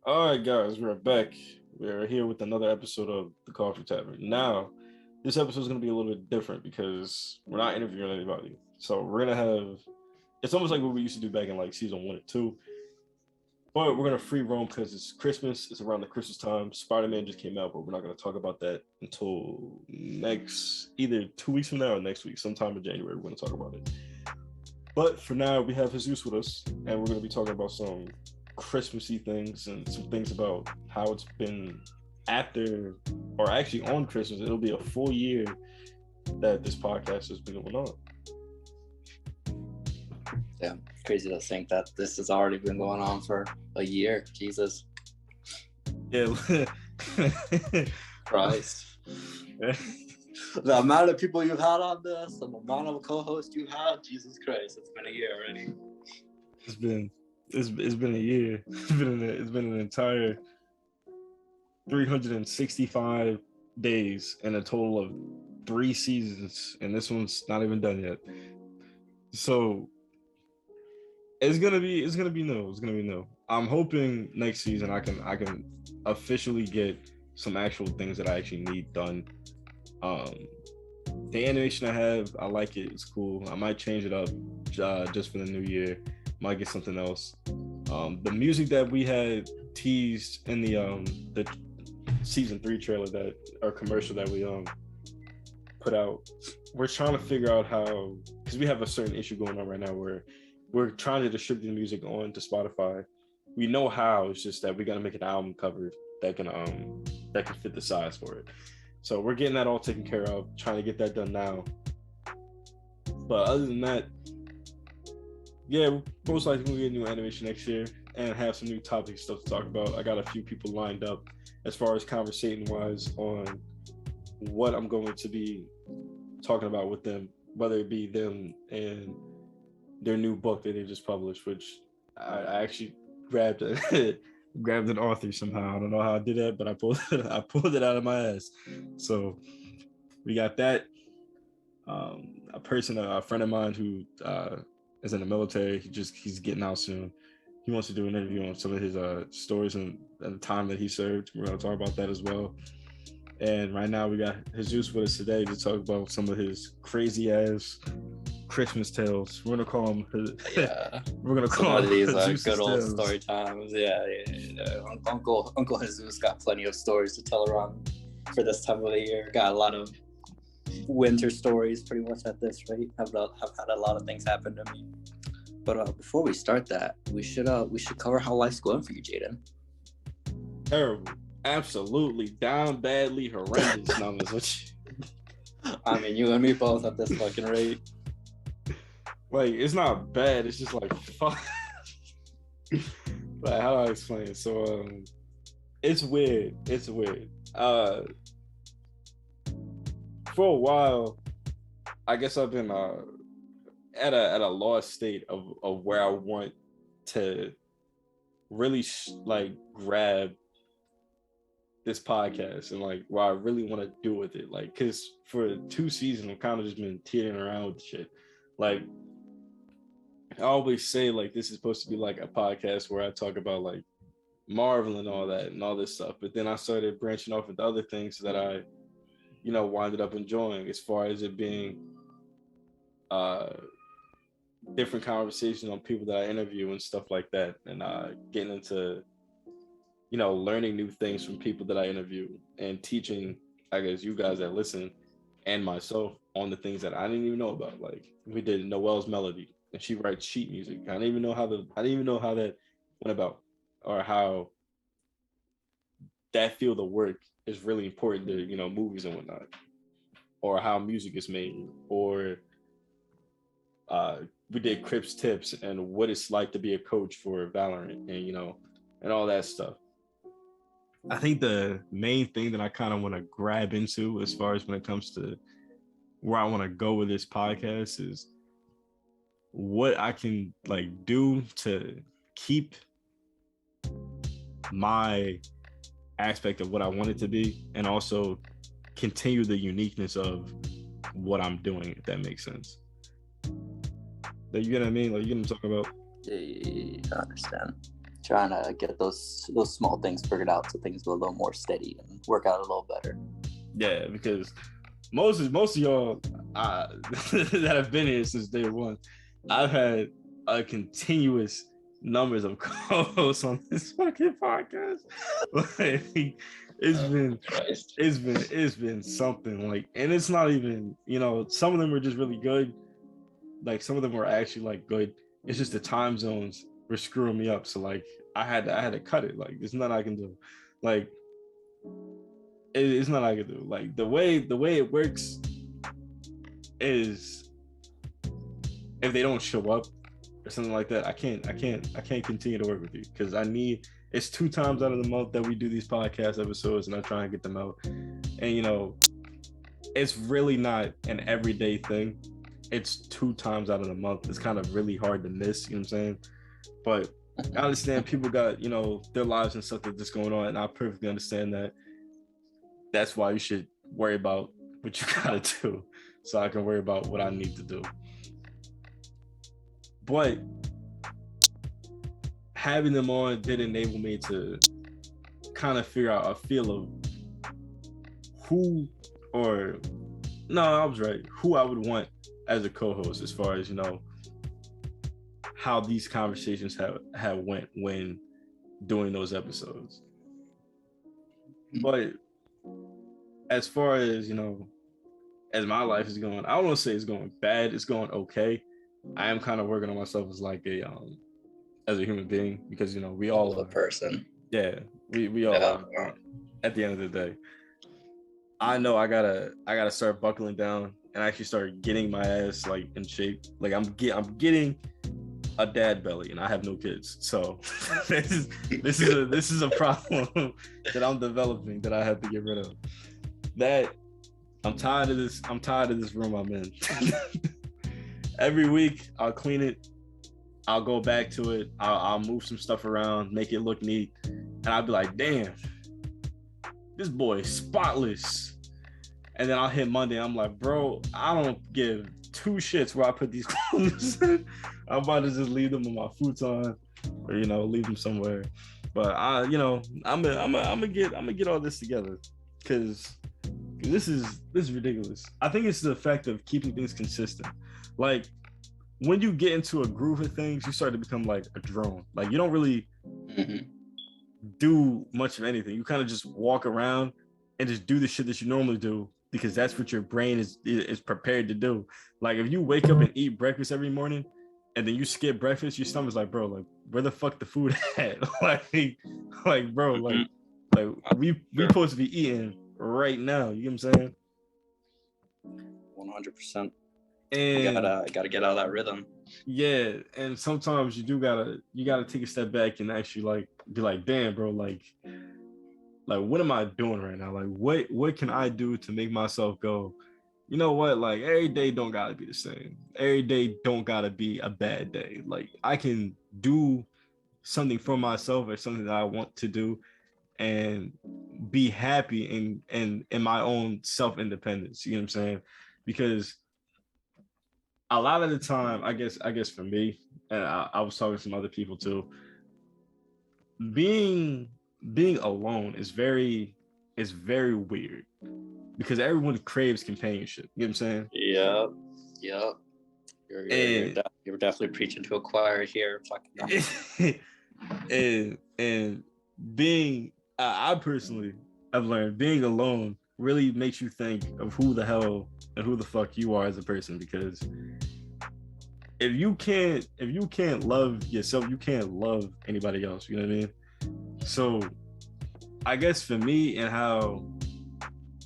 All right, guys, we're back. We're here with another episode of the Coffee Tavern. Now, this episode is going to be a little bit different because we're not interviewing anybody. So we're going to have, it's almost like what we used to do back in like season 1 or 2, but we're going to free roam because it's Christmas. It's around the Christmas time. Spider-Man just came out, but we're not going to talk about that until either 2 weeks from now or next week, sometime in January. We're going to talk about it. But for now, we have Jesus with us, and we're going to be talking about some Christmassy things and some things about how it's been after, or actually on Christmas. It'll be a full year that this podcast has been going on. Yeah, crazy to think that this has already been going on for a year. Jesus. Yeah. Christ. The amount of people you've had on this, the amount of co-hosts you have, Jesus Christ, it's been a year already. It's been a year. It's been an entire 365 days and a total of 3 seasons, and this one's not even done yet. So it's gonna be new. I'm hoping next season I can officially get some actual things that I actually need done. The animation I have, I like it. It's cool. I might change it up just for the new year. Might get something else. The music that we had teased in the season 3 trailer commercial that we put out, we're trying to figure out how, because we have a certain issue going on right now where we're trying to distribute the music onto Spotify. We know how, it's just that we got to make an album cover that can fit the size for it. So we're getting that all taken care of, trying to get that done now. But other than that, yeah, most likely we'll get a new animation next year and have some new topic stuff to talk about. I got a few people lined up as far as conversation-wise on what I'm going to be talking about with them, whether it be them and their new book that they just published, which I actually grabbed an author somehow. I don't know how I did that, but I pulled it out of my ass. So we got that. A friend of mine who is in the military. He's getting out soon. He wants to do an interview on some of his stories and the time that he served. We're going to talk about that as well. And right now we got Jesus with us today to talk about some of his crazy ass Christmas tales. We're gonna call him. We're gonna call some of these good old story times. Yeah. Uncle Jesus got plenty of stories to tell around for this time of the year. Got a lot of winter stories, pretty much at this rate. I've had a lot of things happen to me. But before we start that, we should cover how life's going for you, Jaden. Terrible, absolutely down badly, horrendous numbers. I mean, you and me both at this fucking rate. Like, it's not bad. It's just like, fuck. Like, how do I explain it? So, it's weird. For a while, I guess I've been at a lost state of where I want to really grab this podcast and like what I really want to do with it. Like, because for 2 seasons, I've kind of just been teetering around with shit. Like, I always say, like, this is supposed to be like a podcast where I talk about like Marvel and all that and all this stuff. But then I started branching off into other things that I, winded up enjoying, as far as it being different conversations on people that I interview and stuff like that. And getting into, learning new things from people that I interview and teaching, I guess, you guys that listen and myself on the things that I didn't even know about. Like, we did Noelle's Melody, and she writes sheet music. I didn't even know how that went about, or how that field of work is really important to, movies and whatnot, or how music is made, or we did Crips tips and what it's like to be a coach for Valorant, and and all that stuff. I think the main thing that I kind of want to grab into, as far as when it comes to where I want to go with this podcast, is what I can do to keep my aspect of what I want it to be, and also continue the uniqueness of what I'm doing, if that makes sense. You get what I mean? Like, you get what I'm talking about? Yeah, I understand. trying to get those small things figured out so things go a little more steady and work out a little better. Yeah, because most of y'all that have been here since day one, I've had a continuous numbers of co-hosts on this fucking podcast. Like, it's been something, like, and it's not even, you know, some of them were just really good. Like, some of them were actually like good. It's just the time zones were screwing me up. So like I had to cut it. Like, there's nothing I can do. Like, it's not I can do. Like, the way it works is, if they don't show up or something like that, I can't continue to work with you, because it's 2 times out of the month that we do these podcast episodes, and I try and get them out. And you know, it's really not an everyday thing. It's 2 times out of the month. It's kind of really hard to miss, you know what I'm saying? But I understand people got, you know, their lives and stuff that's going on, and I perfectly understand that. That's why you should worry about what you gotta do, so I can worry about what I need to do. But having them on did enable me to kind of figure out a feel of who I would want as a co-host, as far as, you know, how these conversations have went when doing those episodes. But as far as, you know, as my life is going, I don't want to say it's going bad, it's going okay. I am kind of working on myself as like as a human being, because, you know, we all a person. Yeah, we all are. At the end of the day, I know I gotta start buckling down and actually start getting my ass like in shape. Like, I'm getting a dad belly, and I have no kids, so this is a problem that I'm developing that I have to get rid of. That I'm tired of this room I'm in. Every week I'll clean it, I'll go back to it, I'll move some stuff around, make it look neat, and I'll be like, damn, this boy is spotless. And then I'll hit Monday, I'm like, bro, I don't give 2 shits where I put these clothes in. I'm about to just leave them on my futon, or, you know, leave them somewhere. But I'm gonna get all this together, because this is ridiculous. I think it's the effect of keeping things consistent. Like, when you get into a groove of things, you start to become like a drone. Like, you don't really do much of anything. You kind of just walk around and just do the shit that you normally do, because that's what your brain is prepared to do. Like, if you wake up and eat breakfast every morning and then you skip breakfast, your stomach's like, bro, like, where the fuck the food at? like bro, like we supposed to be eating right now. You know what I'm saying? 100%. And you gotta get out of that rhythm. Yeah, and sometimes you gotta take a step back and actually like be like, damn, bro, like what am I doing right now? Like, what can I do to make myself go, you know what? Like, every day don't gotta be the same. Every day don't gotta be a bad day. Like, I can do something for myself, or something that I want to do, and be happy in my own self-independence. You know what I'm saying? Because a lot of the time, I guess for me, and I was talking to some other people too, being alone is very weird, because everyone craves companionship. You know what I'm saying? Yep. You're definitely preaching to a choir here. and being, I personally have learned, being alone really makes you think of who the hell and who the fuck you are as a person. Because if you can't love yourself, you can't love anybody else. You know what I mean? So I guess for me, and how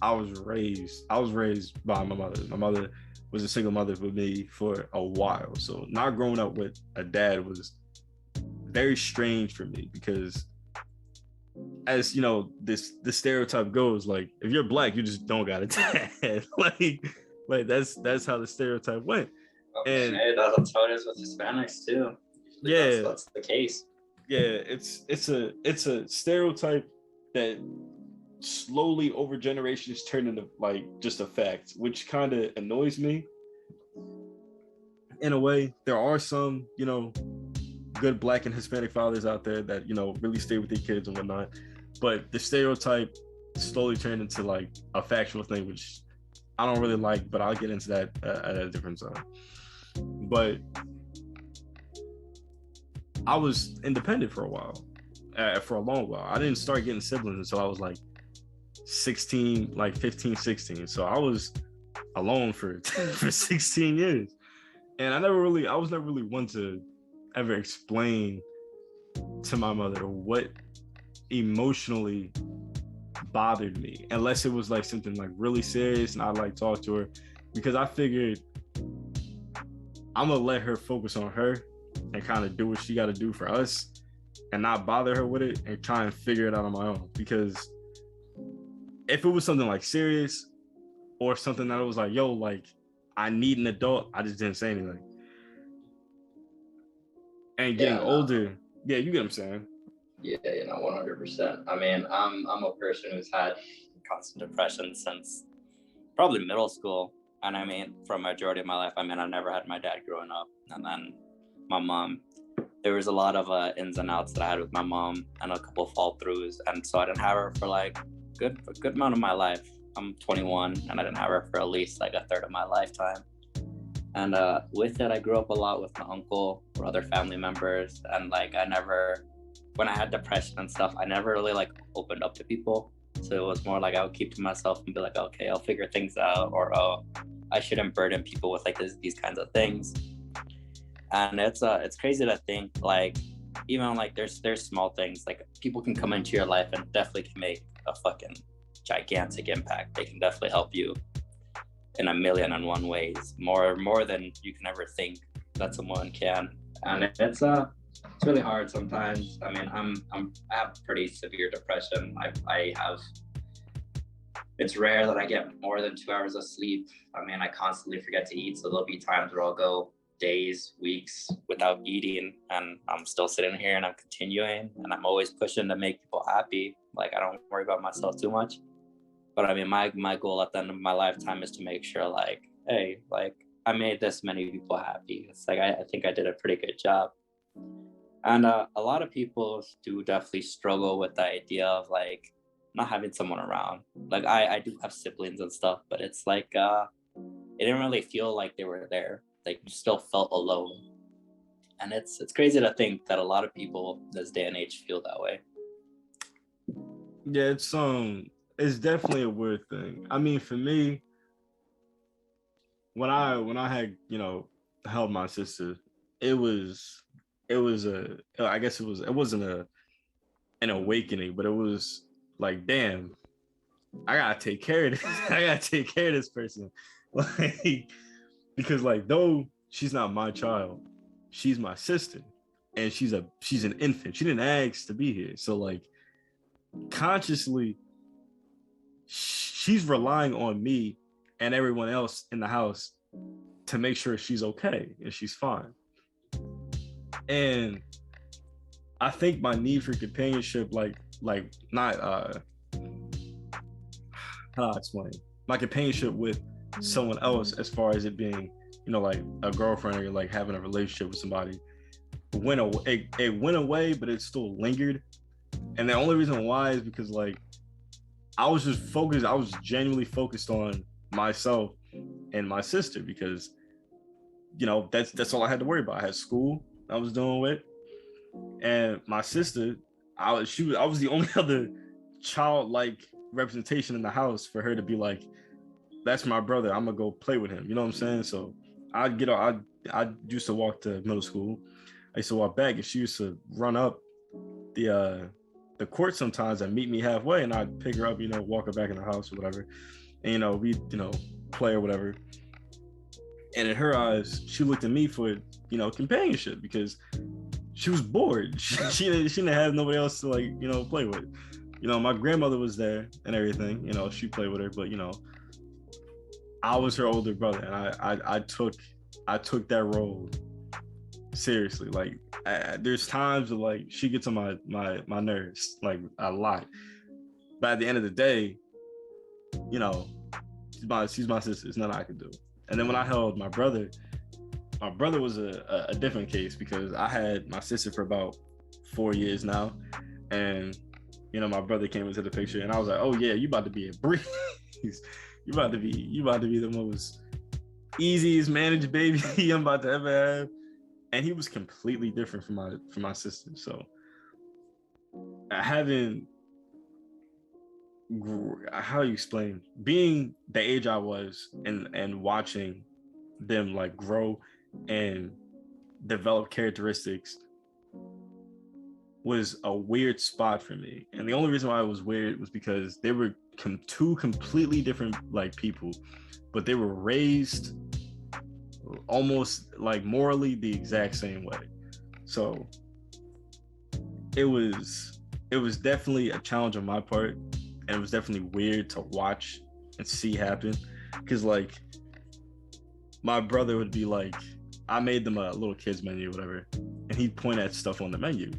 I was raised by my mother. My mother was a single mother with me for a while. So not growing up with a dad was very strange for me, because, as you know, the stereotype goes, like, if you're black, you just don't got a dad. like that's how the stereotype went. And that's how it is with Hispanics too. Usually that's the case. Yeah, it's a stereotype that slowly over generations turned into like just a fact, which kind of annoys me in a way. There are some, you know, good Black and Hispanic fathers out there that, you know, really stay with their kids and whatnot. But the stereotype slowly turned into like a factual thing, which I don't really like, but I'll get into that at a different time. But I was independent for a while, for a long while. I didn't start getting siblings until I was like 16, like 15, 16. So I was alone for 16 years. And I was never really one to ever explain to my mother what emotionally bothered me, unless it was like something like really serious and I'd like talk to her, because I figured I'm gonna let her focus on her and kind of do what she got to do for us and not bother her with it and try and figure it out on my own. Because if it was something like serious or something that was like, yo, like I need an adult, I just didn't say anything. And getting older, yeah, you get what I'm saying. Yeah, 100%. I mean, I'm a person who's had constant depression since probably middle school. And I mean, for a majority of my life, I mean, I never had my dad growing up. And then my mom, there was a lot of ins and outs that I had with my mom and a couple of fall throughs. And so I didn't have her for like a good amount of my life. I'm 21 and I didn't have her for at least like a third of my lifetime. And with it, I grew up a lot with my uncle or other family members. And like, when I had depression and stuff, I never really like opened up to people. So it was more like I would keep to myself and be like, okay, I'll figure things out, or oh, I shouldn't burden people with like these kinds of things. And it's crazy to think like, even like there's small things, like people can come into your life and definitely can make a fucking gigantic impact. They can definitely help you in 1,000,001 ways, more than you can ever think that someone can. And it's really hard sometimes. I mean, I have pretty severe depression. I have, it's rare that I get more than 2 hours of sleep. I mean, I constantly forget to eat. So there'll be times where I'll go days, weeks without eating, and I'm still sitting here and I'm continuing, and I'm always pushing to make people happy. Like, I don't worry about myself too much. But I mean, my goal at the end of my lifetime is to make sure like, hey, like I made this many people happy. It's like, I think I did a pretty good job. And a lot of people do definitely struggle with the idea of like not having someone around. Like I do have siblings and stuff, but it's like it didn't really feel like they were there. Like you still felt alone. And it's crazy to think that a lot of people this day and age feel that way. Yeah, it's definitely a weird thing. I mean, for me, when I had, you know, held my sister, it wasn't an awakening, but it was like, damn, I gotta take care of this. I gotta take care of this person. Like, because like, though she's not my child, she's my sister, and she's an infant. She didn't ask to be here. So like, consciously, she's relying on me and everyone else in the house to make sure she's okay and she's fine. And I think my need for companionship, like not how do I explain? My companionship with someone else, as far as it being, you know, like a girlfriend or like having a relationship with somebody, went away. It went away, but it still lingered. And the only reason why is because like I was just focused. I was genuinely focused on myself and my sister, because, you know, that's all I had to worry about. I had school I was doing with, and my sister, I was the only other childlike representation in the house for her to be like, that's my brother, I'm gonna go play with him. You know what I'm saying? So I used to walk to middle school. I used to walk back, and she used to run up the court sometimes and meet me halfway, and I'd pick her up, you know, walk her back in the house or whatever, and, you know, we, you know, play or whatever. And in her eyes, she looked at me for, you know, companionship, because she was bored. She didn't have nobody else to, like, you know, play with. You know, my grandmother was there and everything, you know, she played with her, but, you know, I was her older brother, and I took that role seriously. Like, there's times that like she gets on my nerves like a lot, but at the end of the day, you know, she's my sister. There's nothing I can do. And then when I held my brother, My brother was a different case because I had my sister for about 4 years now, and my brother came into the picture, and I was like, oh yeah, you about to be a breeze. you about to be the most easiest managed baby I'm about to ever have. And he was completely different from my sister. So having, how you explain, being the age I was and watching them like grow and develop characteristics was a weird spot for me. And the only reason why it was weird was because they were two completely different like people, but they were raised almost like morally the exact same way. So it was definitely a challenge on my part, and it was definitely weird to watch and see happen, because like my brother would be like, I made them a little kids menu or whatever, and he'd point at stuff on the menu.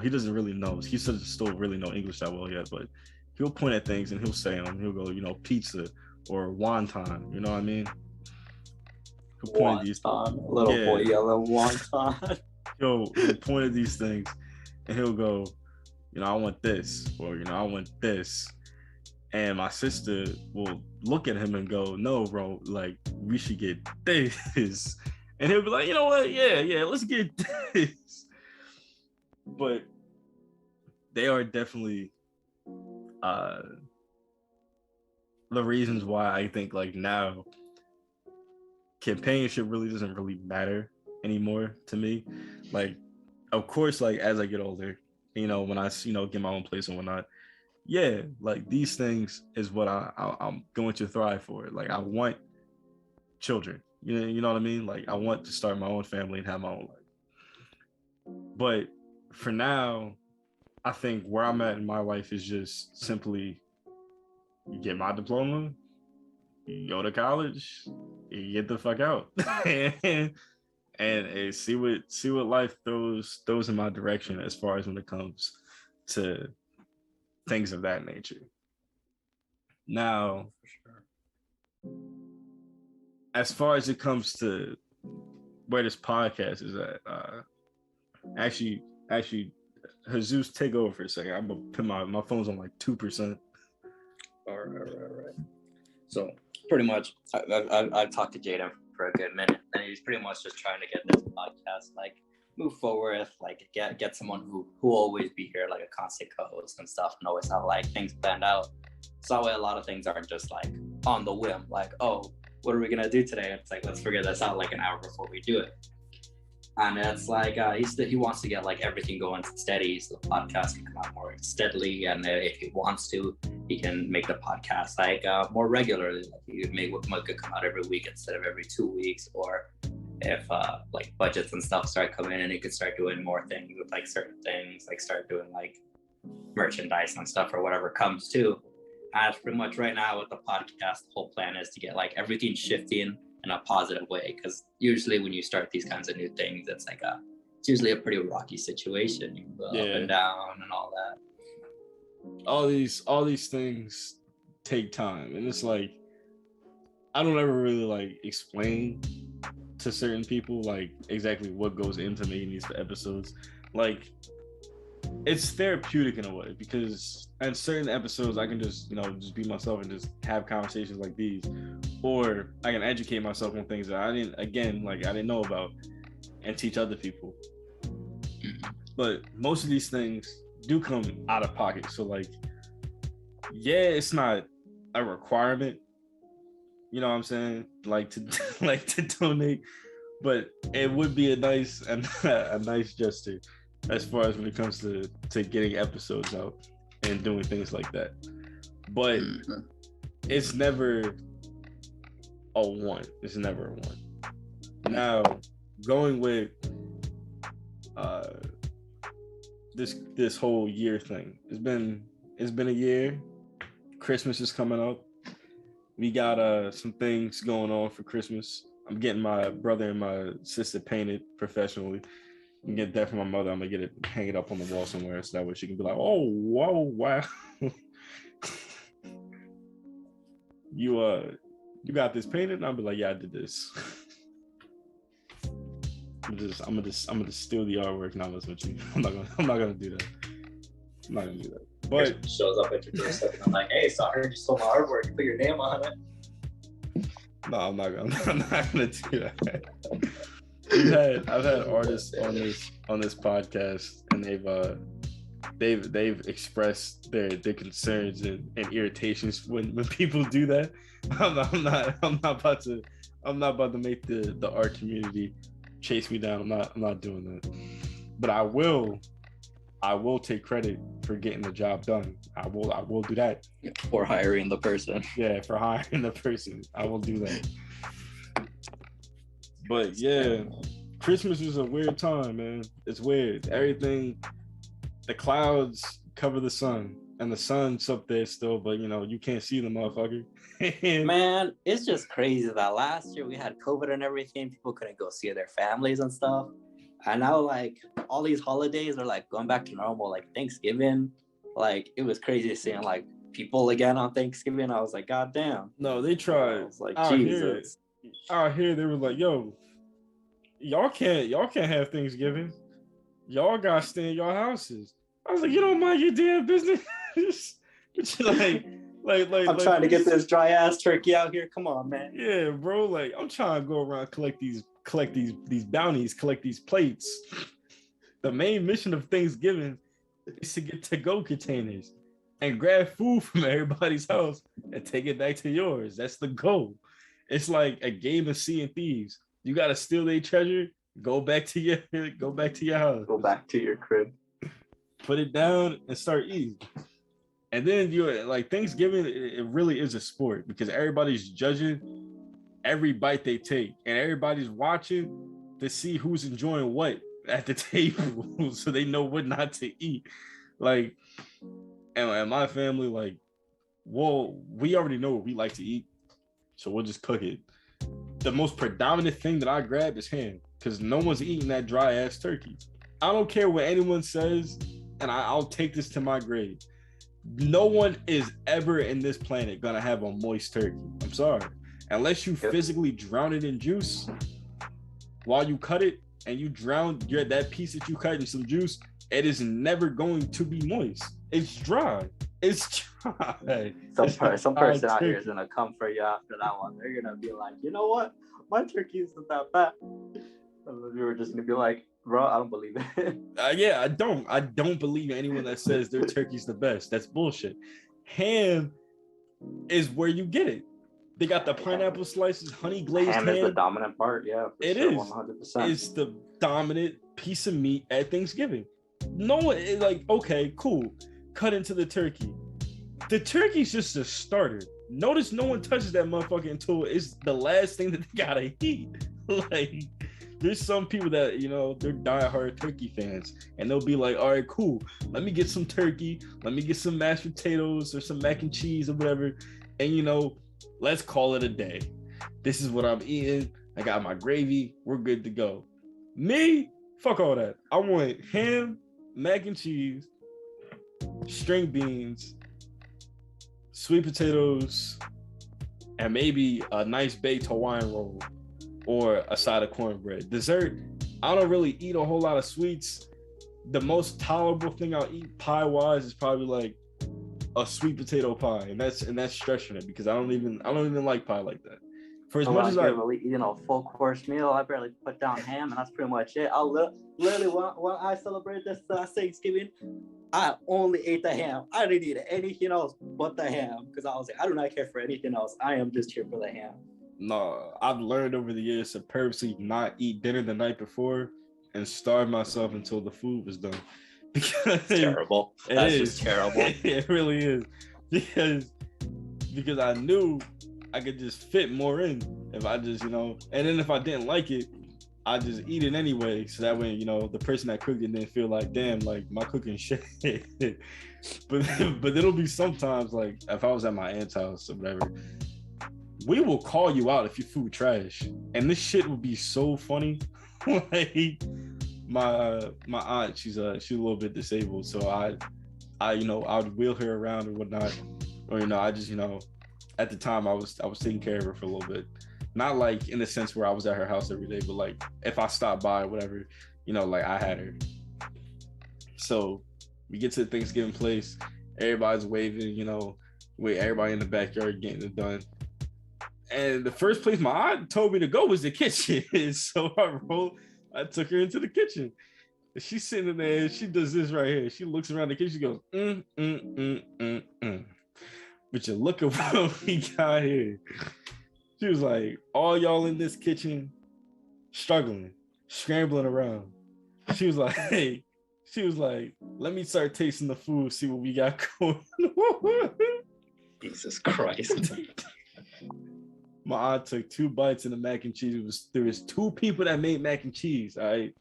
He doesn't really know. He doesn't still really know English that well yet, but he'll point at things and he'll say them. He'll go, pizza or wonton. You know what I mean? He'll point at these. Little boy yelling wonton. He'll point at these things and he'll go, I want this, or I want this. And my sister will look at him and go, no, bro, like we should get this. And he'll be like, you know what? Yeah, let's get this. But they are definitely the reasons why I think like now companionship really doesn't really matter anymore to me. Like, of course, like as I get older, when I get my own place and whatnot, yeah, like these things is what I'm going to thrive for. Like I want children, you know what I mean? Like I want to start my own family and have my own life. But for now, I think where I'm at in my life is just simply get my diploma, you go to college, you get the fuck out, and see what life throws in my direction as far as when it comes to things of that nature. Now, as far as it comes to where this podcast is at, actually, Jesus, take over for a second. I'm gonna put my phone's on like 2%. All right. So pretty much, I've talked to Jaden for a good minute, and he's pretty much just trying to get this podcast like move forward, like get someone who will always be here, like a constant co-host and stuff, and always have like things planned out. So that way, a lot of things aren't just like on the whim, like, oh, what are we gonna do today? It's like, let's figure this out like an hour before we do it. And it's like he wants to get like everything going steady, so the podcast can come out more steadily. And if he wants to, he can make the podcast like more regularly. Like he could come out every week instead of every 2 weeks. Or if like budgets and stuff start coming in, and he could start doing more things with like certain things, like start doing like merchandise and stuff or whatever comes to. And pretty much right now with the podcast, the whole plan is to get like everything shifting in a positive way, because usually when you start these kinds of new things, it's usually a pretty rocky situation. You go up and down and all that. All these things take time, and it's like I don't ever really like explain to certain people like exactly what goes into making these episodes. Like it's therapeutic in a way, because at certain episodes I can just just be myself and just have conversations like these, or I can educate myself on things that I didn't know about and teach other people. But most of these things do come out of pocket, so like it's not a requirement, you know what I'm saying, like to donate, but it would be a nice gesture as far as when it comes to getting episodes out and doing things like that. But it's never a one. It's never a one. Now, going with this whole year thing, it's been a year. Christmas is coming up. We got some things going on for Christmas. I'm getting my brother and my sister painted professionally. You can get that from my mother. I'm gonna hang it up on the wall somewhere, so that way she can be like, "Oh, whoa, wow, you got this painted?" And I'll be like, "Yeah, I did this." I'm gonna just steal the artwork and I'll mess with you. I'm not gonna do that. I'm not gonna do that. But shows up at your doorstep and I'm like, hey, so I heard you stole my artwork. Put your name on it. no, I'm not gonna do that. I've had artists on this podcast, and they've expressed their concerns and irritations when people do that. I'm not about to make the art community chase me down. I'm not doing that. But I will take credit for getting the job done. I will do that. For hiring the person. Yeah, for hiring the person. I will do that. But yeah, Christmas is a weird time, man. It's weird. Everything, the clouds cover the sun, and the sun's up there still, but you can't see the motherfucker. Man, it's just crazy that last year we had COVID and everything. People couldn't go see their families and stuff. And now, like, all these holidays are like going back to normal, like Thanksgiving. Like, it was crazy seeing like people again on Thanksgiving. I was like, God damn. No, they tried. I was like, Jesus. Out here, they were like, yo, y'all can't have Thanksgiving. Y'all gotta stay in your houses. I was like, you don't mind your damn business. I'm trying to get this dry ass turkey out here. Come on, man. Yeah, bro. Like, I'm trying to go around collect these bounties, collect these plates. The main mission of Thanksgiving is to get to-go containers and grab food from everybody's house and take it back to yours. That's the goal. It's like a game of Sea and Thieves. You gotta steal their treasure, go back to your house. Go back to your crib. Put it down and start eating. And then you're like, Thanksgiving, it really is a sport because everybody's judging every bite they take, and everybody's watching to see who's enjoying what at the table, so they know what not to eat. Like, and my family, like, well, we already know what we like to eat, so we'll just cook it. The most predominant thing that I grab is ham, because no one's eating that dry ass turkey. I don't care what anyone says, and I'll take this to my grave. No one is ever in this planet gonna have a moist turkey. I'm sorry. Unless you physically drown it in juice while you cut it, and you drown that piece that you cut in some juice, it is never going to be moist. It's dry. It's dry. Some person out here is gonna come for you after that one. They're gonna be like, you know what? My turkey isn't that fat. And you were just gonna be like, bro, I don't believe it. Yeah, I don't believe anyone that says their turkey's the best. That's bullshit. Ham is where you get it. They got the pineapple slices, honey glazed ham. Ham is the dominant part, yeah. It is 100%. It's the dominant piece of meat at Thanksgiving. No one is like, okay, cool. Cut into the turkey. The turkey's just a starter. Notice no one touches that motherfucker until it's the last thing that they gotta eat. Like, there's some people that, they're diehard turkey fans, and they'll be like, all right, cool. Let me get some turkey. Let me get some mashed potatoes or some mac and cheese or whatever. And, let's call it a day. This is what I'm eating. I got my gravy. We're good to go. Me? Fuck all that. I want ham, mac and cheese, string beans, sweet potatoes, and maybe a nice baked Hawaiian roll or a side of cornbread. Dessert, I don't really eat a whole lot of sweets. The most tolerable thing I'll eat pie-wise is probably like a sweet potato pie, and that's stretching it because I don't even like pie like that. For as much as I really eating a full course meal, I barely put down ham, and that's pretty much it. I'll literally when I celebrate this Thanksgiving, I only ate the ham. I didn't eat anything else but the ham because I was like, I do not care for anything else. I am just here for the ham. No, I've learned over the years to purposely not eat dinner the night before and starve myself until the food was done. Because it's terrible. That's just terrible. It really is. Because I knew I could just fit more in if I just, and then if I didn't like it, I just eat it anyway. So that way, the person that cooked it didn't feel like, damn, like my cooking shit. but it'll be sometimes like if I was at my aunt's house or whatever, we will call you out if your food trash. And this shit would be so funny. Like, my aunt, she's a little bit disabled, so I would wheel her around or whatnot, or I just at the time I was taking care of her for a little bit, Not like in the sense where I was at her house every day, but like if I stopped by or whatever, like I had her. So we get to the Thanksgiving place, everybody's waving, with everybody in the backyard getting it done. And the first place my aunt told me to go was the kitchen. So I took her into the kitchen. And she's sitting in there and she does this right here. She looks around the kitchen, she goes, But you look at what we got here. She was like, all y'all in this kitchen struggling, scrambling around. She was like, let me start tasting the food, see what we got going on. Jesus Christ. My aunt took 2 bites in the mac and cheese. There was 2 people that made mac and cheese, all right?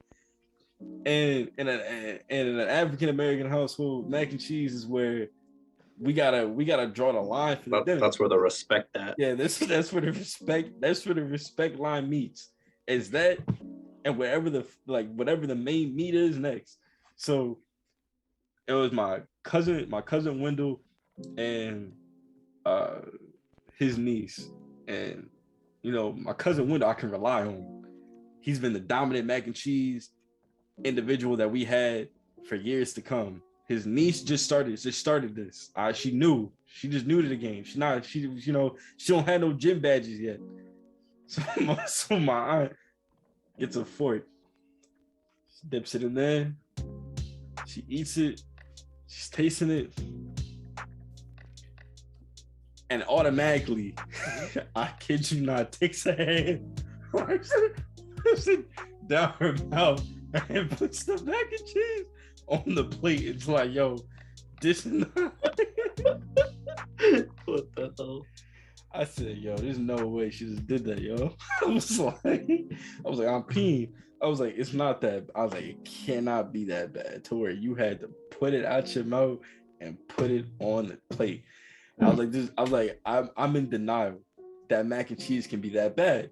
And in an African American household, mac and cheese is where we gotta draw the line for the dinner. That's where the respect at. Yeah, that's where the respect line meets. Is that and whatever the main meat is next. So it was my cousin Wendell and his niece. And my cousin Wendell I can rely on. He's been the dominant mac and cheese individual that we had for years to come. His niece just started this. She just new to the game. She don't have no gym badges yet. So my aunt gets a fork. She dips it in there. She eats it. She's tasting it. And automatically, I kid you not, takes a hand, puts it down her mouth, and puts the mac and cheese on the plate. It's like, yo, this is not... What the hell? I said, yo, there's no way she just did that, yo. I was like, I'm peeing. I was like, it's not that. I was like, it cannot be that bad to where you had to put it out your mouth and put it on the plate. I was like, I'm in denial that mac and cheese can be that bad.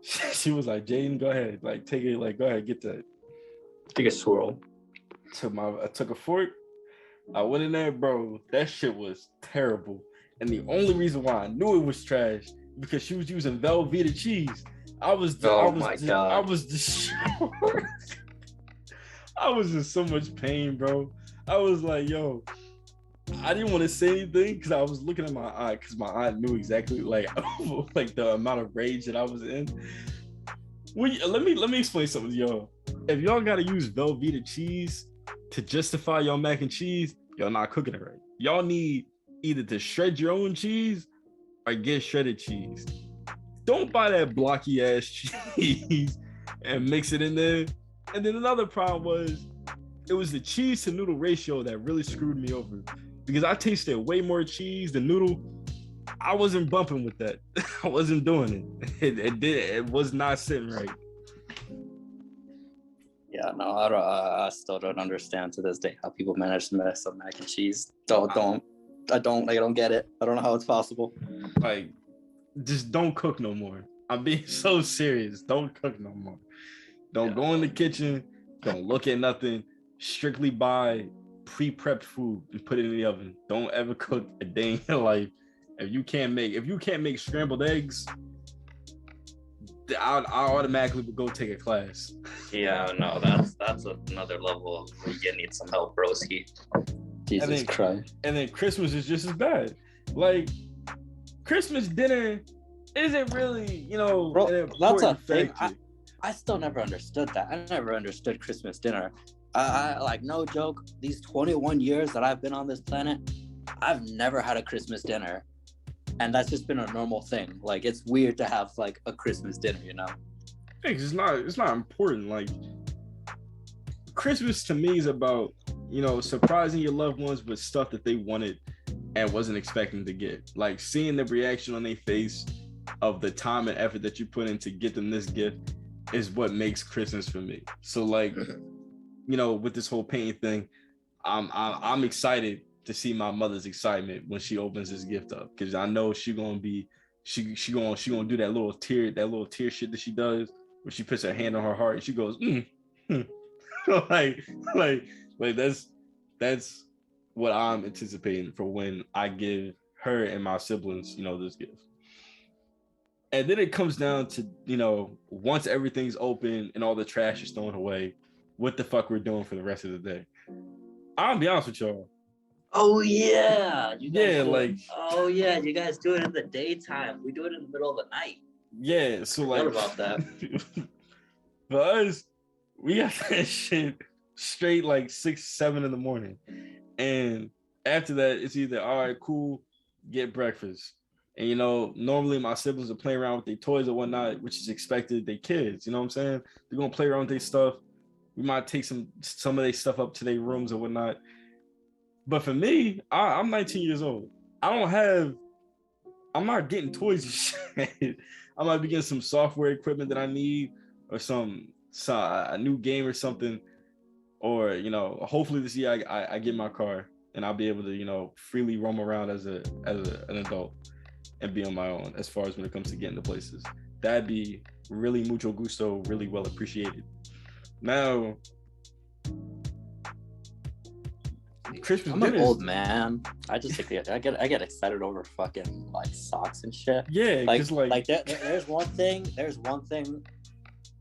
She was like, Jaden, go ahead, like take it, like go ahead, get that. Take a swirl. I took a fork. I went in there, bro. That shit was terrible. And the only reason why I knew it was trash because she was using Velveeta cheese. I was in so much pain, bro. I was like, yo, I didn't want to say anything because I was looking at my aunt because my aunt knew exactly like the amount of rage that I was in. Let me explain something to y'all. If y'all gotta use Velveeta cheese to justify y'all mac and cheese, y'all not cooking it right. Y'all need either to shred your own cheese or get shredded cheese. Don't buy that blocky ass cheese and mix it in there. And then another problem was it was the cheese to noodle ratio that really screwed me over because I tasted way more cheese than noodle. I wasn't bumping with that. I wasn't doing it. It was not sitting right. Yeah, no, I still don't understand to this day how people manage to mess up mac and cheese. I don't get it. I don't know how it's possible. Like, just don't cook no more. I'm being so serious. Don't cook no more. Don't go in the kitchen. Don't look at nothing. Strictly buy pre-prepped food and put it in the oven. Don't ever cook a day in your life. If you can't make scrambled eggs, I automatically would go take a class. Yeah, no, that's another level of where you need some help, broski. Jesus Christ. And then Christmas is just as bad. Like, Christmas dinner isn't really, Bro, an important thing. I still never understood that. I never understood Christmas dinner. I like, no joke, these 21 years that I've been on this planet, I've never had a Christmas dinner. And that's just been a normal thing. Like, it's weird to have like a Christmas dinner, It's not important. Like, Christmas to me is about, surprising your loved ones with stuff that they wanted and wasn't expecting to get. Like, seeing the reaction on their face of the time and effort that you put in to get them this gift is what makes Christmas for me. So like, with this whole painting thing, I'm excited to see my mother's excitement when she opens this gift up, because I know she gonna do that little tear shit that she does when she puts her hand on her heart and she goes like that's what I'm anticipating for when I give her and my siblings this gift. And then it comes down to, once everything's open and all the trash is thrown away, what the fuck we're doing for the rest of the day. I'll be honest with y'all. Oh yeah, you guys Yeah, do like. it. Oh yeah, you guys do it in the daytime. We do it in the middle of the night. Yeah, so What like. about that? For us, we got that shit straight like 6, 7 in the morning, and after that, it's either all right, cool, get breakfast. And normally my siblings are playing around with their toys or whatnot, which is expected. They kids, you know what I'm saying? They're gonna play around with their stuff. We might take some of their stuff up to their rooms or whatnot. But for me, I'm 19 years old. I'm not getting toys and shit. I might be getting some software equipment that I need, or a new game or something. Or hopefully this year I get my car and I'll be able to freely roam around as an adult and be on my own as far as when it comes to getting to places. That'd be really mucho gusto, really well appreciated. Now, Christmas I'm an old man. I just I get excited over fucking like socks and shit. Yeah, like there's one thing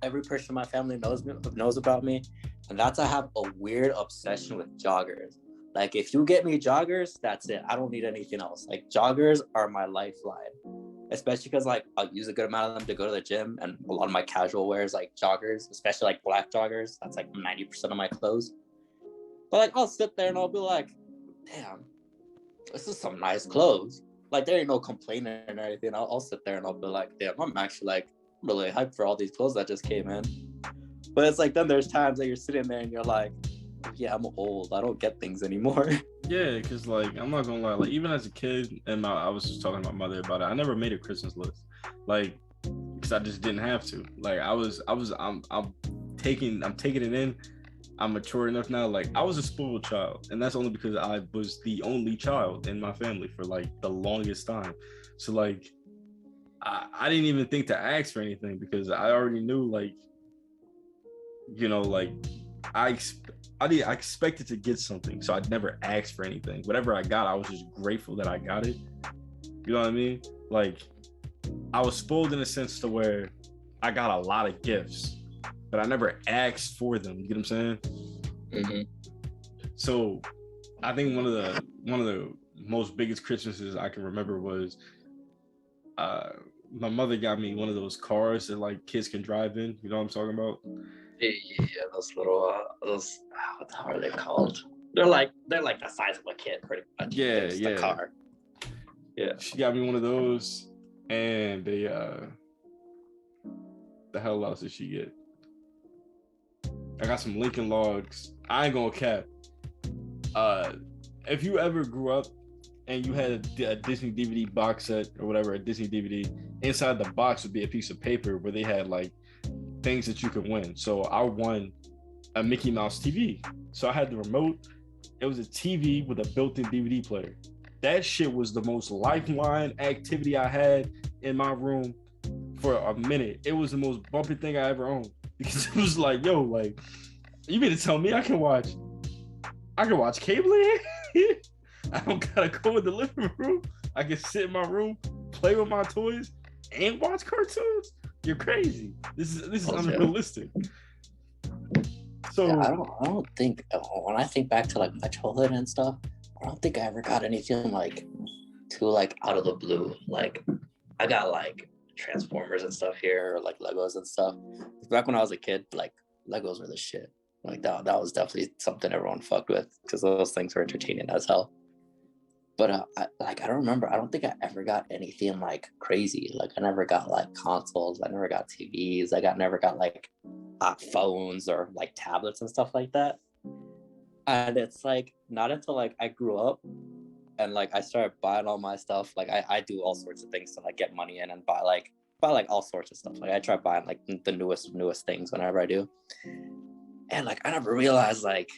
every person in my family knows about me, and that's I have a weird obsession with joggers. Like if you get me joggers, that's it. I don't need anything else. Like joggers are my lifeline, especially because like I'll use a good amount of them to go to the gym, and a lot of my casual wear is like joggers, especially like black joggers. That's like 90% of my clothes. But like I'll sit there and I'll be like, damn, this is some nice clothes. Like there ain't no complaining or anything. I'll sit there and I'll be like, damn, I'm actually like really hyped for all these clothes that just came in. But it's like then there's times that you're sitting there and you're like, yeah, I'm old. I don't get things anymore. Yeah, because like I'm not gonna lie, like even as a kid, and I was just talking to my mother about it. I never made a Christmas list, like because I just didn't have to. Like I'm taking it in. I'm mature enough now. Like I was a spoiled child, and that's only because I was the only child in my family for like the longest time. So like I didn't even think to ask for anything because I already knew like like I expected to get something, so I'd never asked for anything. Whatever I got, I was just grateful that I got it. You know what I mean? Like I was spoiled in a sense to where I got a lot of gifts, but I never asked for them. You get what I'm saying? Mm-hmm. So I think one of the most biggest Christmases I can remember was my mother got me one of those cars that like kids can drive in. You know what I'm talking about? Yeah, those little what are they called? They're like the size of a kid, pretty much. Yeah, it's the car. Yeah. She got me one of those, and they the hell else did she get? I got some Lincoln Logs. I ain't gonna cap. If you ever grew up and you had a Disney DVD box set or whatever, a Disney DVD, inside the box would be a piece of paper where they had like things that you could win. So I won a Mickey Mouse TV. So I had the remote. It was a TV with a built-in DVD player. That shit was the most lifeline activity I had in my room for a minute. It was the most bumpy thing I ever owned because it was like, yo, like, you mean to tell me I can watch cable here? I don't gotta go in the living room. I can sit in my room, play with my toys, and watch cartoons. You're crazy. This is unrealistic. So yeah, I don't think when I think back to like my childhood and stuff, I don't think I ever got anything like too like out of the blue. Like I got like Transformers and stuff here, or like Legos and stuff. Back when I was a kid, like Legos were the shit. Like that was definitely something everyone fucked with because those things were entertaining as hell. But I don't remember. I don't think I ever got anything like crazy. Like I never got like consoles. I never got TVs. Never got like phones or like tablets and stuff like that. And it's like not until like I grew up and like I started buying all my stuff. Like I do all sorts of things to like get money in and buy like all sorts of stuff. Like I try buying like the newest things whenever I do. And like I never realized like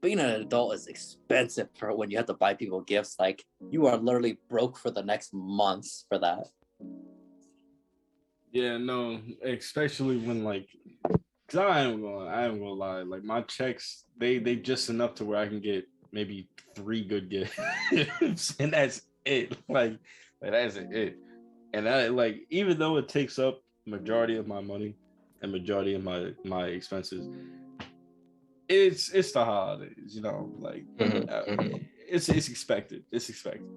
being an adult is expensive for when you have to buy people gifts. Like you are literally broke for the next months for that. Yeah, no, especially when like, cause I ain't gonna lie. Like my checks, they just enough to where I can get maybe 3 good gifts, and that's it. Like that's it. And that, like, even though it takes up majority of my money and majority of my expenses, it's the holidays, you know, like it's expected. It's expected.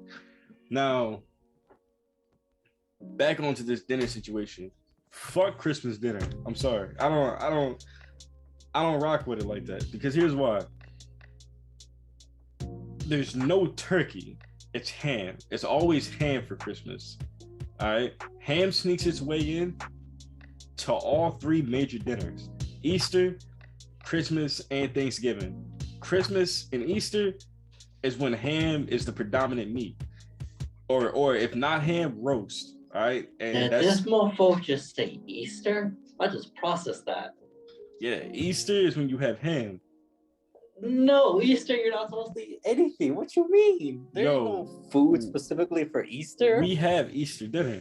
Now, back onto this dinner situation. Fuck Christmas dinner. I'm sorry. I don't rock with it like that, because here's why. There's no turkey. It's ham. It's always ham for Christmas. All right. Ham sneaks its way in to all three major dinners: Easter, Christmas, and Thanksgiving. Christmas and Easter is when ham is the predominant meat, or if not ham, roast. All right, and this mofo just say Easter. I just processed that. Yeah, Easter is when you have ham. No, Easter, you're not supposed to eat anything. What you mean? There's no food specifically for Easter. We have Easter dinner.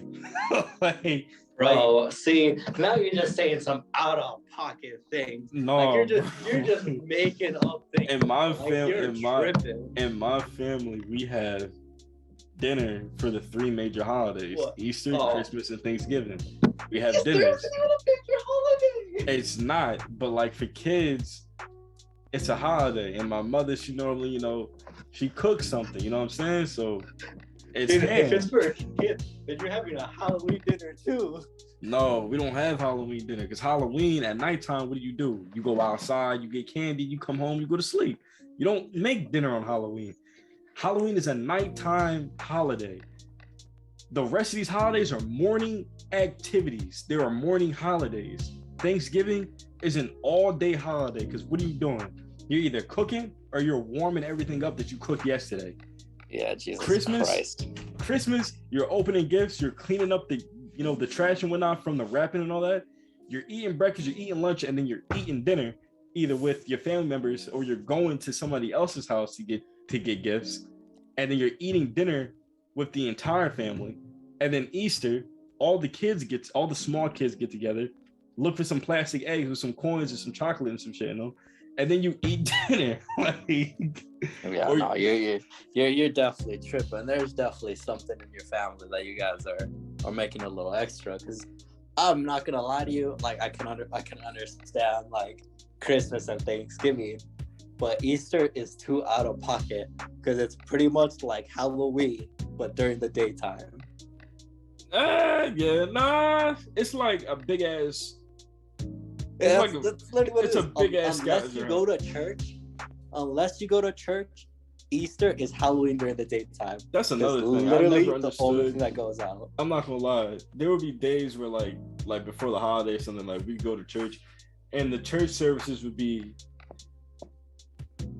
Bro, see, now you're just saying some out of pocket things. No, like you're just making up things. In my family, we have dinner for the three major holidays: Easter, Christmas, and Thanksgiving. We have dinners. Easter not a major holiday. It's not, but like for kids, it's a holiday. And my mother, she normally, you know, she cooks something. You know what I'm saying? So it's if it's for kids, then you're having a Halloween dinner too. No, we don't have Halloween dinner, because Halloween at nighttime, what do? You go outside, you get candy, you come home, you go to sleep. You don't make dinner on Halloween. Halloween is a nighttime holiday. The rest of these holidays are morning activities. There are morning holidays. Thanksgiving is an all-day holiday, because what are you doing? You're either cooking or you're warming everything up that you cooked yesterday. Yeah, Jesus Christmas, you're opening gifts, you're cleaning up the trash and whatnot from the wrapping and all that. You're eating breakfast, you're eating lunch, and then you're eating dinner, either with your family members or you're going to somebody else's house to get gifts. And then you're eating dinner with the entire family. And then Easter, all the small kids get together, look for some plastic eggs with some coins and some chocolate and some shit, you know? And then you eat dinner. You're definitely tripping. There's definitely something in your family that you guys are making a little extra. Because I'm not gonna lie to you, like I can understand like Christmas and Thanksgiving, but Easter is too out of pocket, because it's pretty much like Halloween, but during the daytime. It's like a big ass. It's a big ass. Unless you go to church, Easter is Halloween during the daytime. That's another thing. Literally the only thing that goes out. I'm not gonna lie. There would be days where like before the holiday or something, like we go to church, and the church services would be.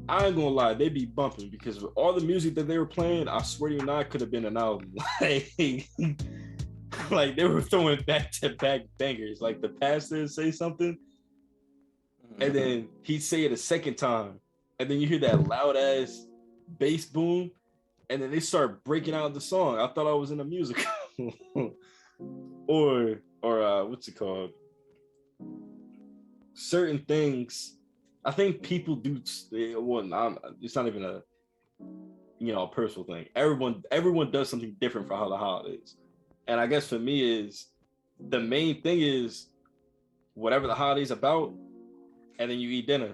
I ain't gonna lie, they'd be bumping, because with all the music that they were playing, I swear to you not, could have been an album. Like they were throwing back-to-back bangers. Like the pastor would say something, and then he'd say it a second time, and then you hear that loud ass bass boom, and then they start breaking out the song. I thought I was in a musical. or what's it called? Certain things. I think people do. It's not even a personal thing. Everyone does something different for the holidays, and I guess for me is the main thing is whatever the holiday's about, and then you eat dinner.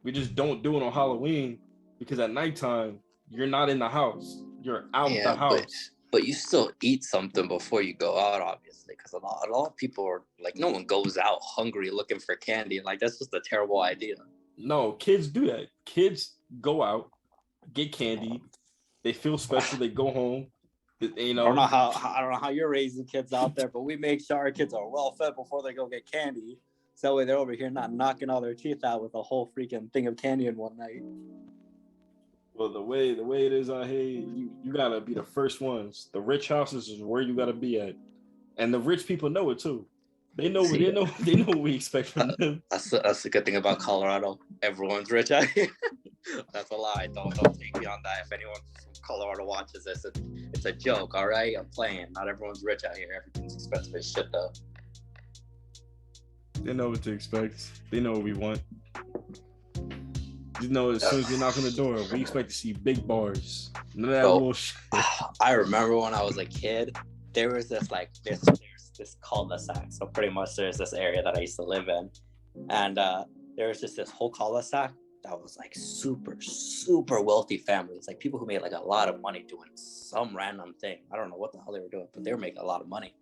We just don't do it on Halloween, because at nighttime you're not in the house. You're out the house. But you still eat something before you go out, obviously, because a lot of people are like, no one goes out hungry looking for candy. Like that's just a terrible idea. No, kids do that. Kids go out, get candy. They feel special. They go home. You know. I don't know how you're raising kids out there, but we make sure our kids are well fed before they go get candy. So that way they're over here not knocking all their teeth out with a whole freaking thing of candy in one night. Well, the way it is out here, you gotta be the first ones. The rich houses is where you gotta be at, and the rich people know it too. They know what we expect from them. That's the good thing about Colorado. Everyone's rich out here. That's a lie. Don't take me on that. If anyone from Colorado watches this, it's a joke. All right, I'm playing. Not everyone's rich out here. Everything's expensive as shit though. They know what to expect. They know what we want. You know, as soon as we knock on the door, we expect to see big bars. None of that bullshit. I remember when I was a kid, there was this like there's this cul-de-sac. So pretty much there's this area that I used to live in, and there was just this whole cul-de-sac that was like super wealthy families, like people who made like a lot of money doing some random thing. I don't know what the hell they were doing, but they were making a lot of money.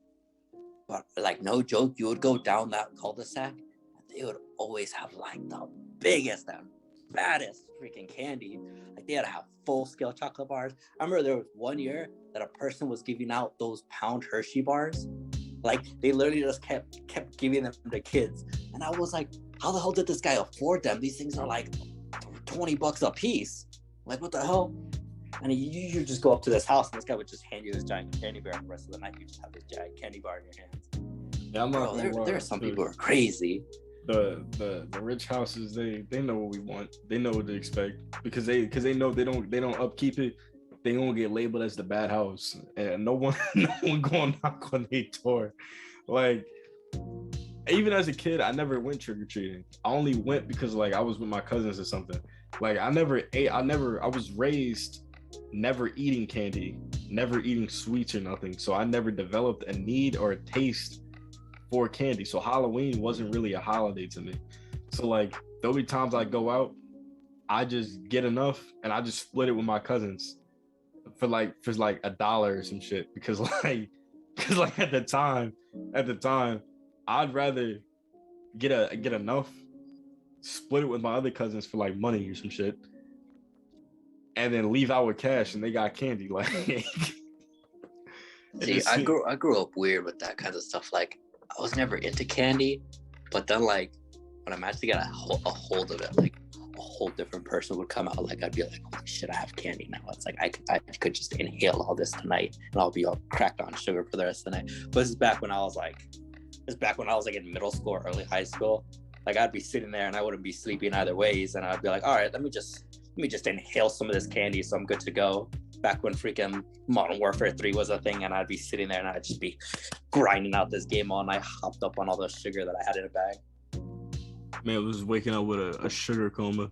But like no joke, you would go down that cul-de-sac and they would always have like the biggest and baddest freaking candy. Like they had to have full-scale chocolate bars. I remember there was one year that a person was giving out those pound Hershey bars. Like they literally just kept giving them to kids. And I was like, how the hell did this guy afford them? These things are like $20 a piece. Like what the hell? And you just go up to this house and this guy would just hand you this giant candy bar, and the rest of the night you just have this giant candy bar in your hands. Yeah, I'm not gonna lie. There are some people who are crazy. The rich houses, they know what we want. They know what to expect because they know they don't upkeep it. They gonna get labeled as the bad house, and no one gonna knock on their door. Like even as a kid, I never went trick or treating. I only went because like I was with my cousins or something. Like I was raised never eating candy, never eating sweets or nothing. So I never developed a need or a taste for candy. So Halloween wasn't really a holiday to me. So like there'll be times I go out, I just get enough and I just split it with my cousins for like $1 or some shit. Because at the time, I'd rather get enough, split it with my other cousins for like money or some shit, and then leave out with cash and they got candy. Like see, I grew up weird with that kind of stuff. Like I was never into candy, but then like when I'm actually got a hold of it, like a whole different person would come out. Like I'd be like, holy shit, I have candy now. It's like I could just inhale all this tonight and I'll be all cracked on sugar for the rest of the night. But this is back when I was like in middle school or early high school. Like I'd be sitting there and I wouldn't be sleeping either ways, and I'd be like, all right, let me just inhale some of this candy so I'm good to go. Back when freaking Modern Warfare 3 was a thing, and I'd be sitting there and I'd just be grinding out this game all night, hopped up on all the sugar that I had in a bag. Man, I was waking up with a sugar coma.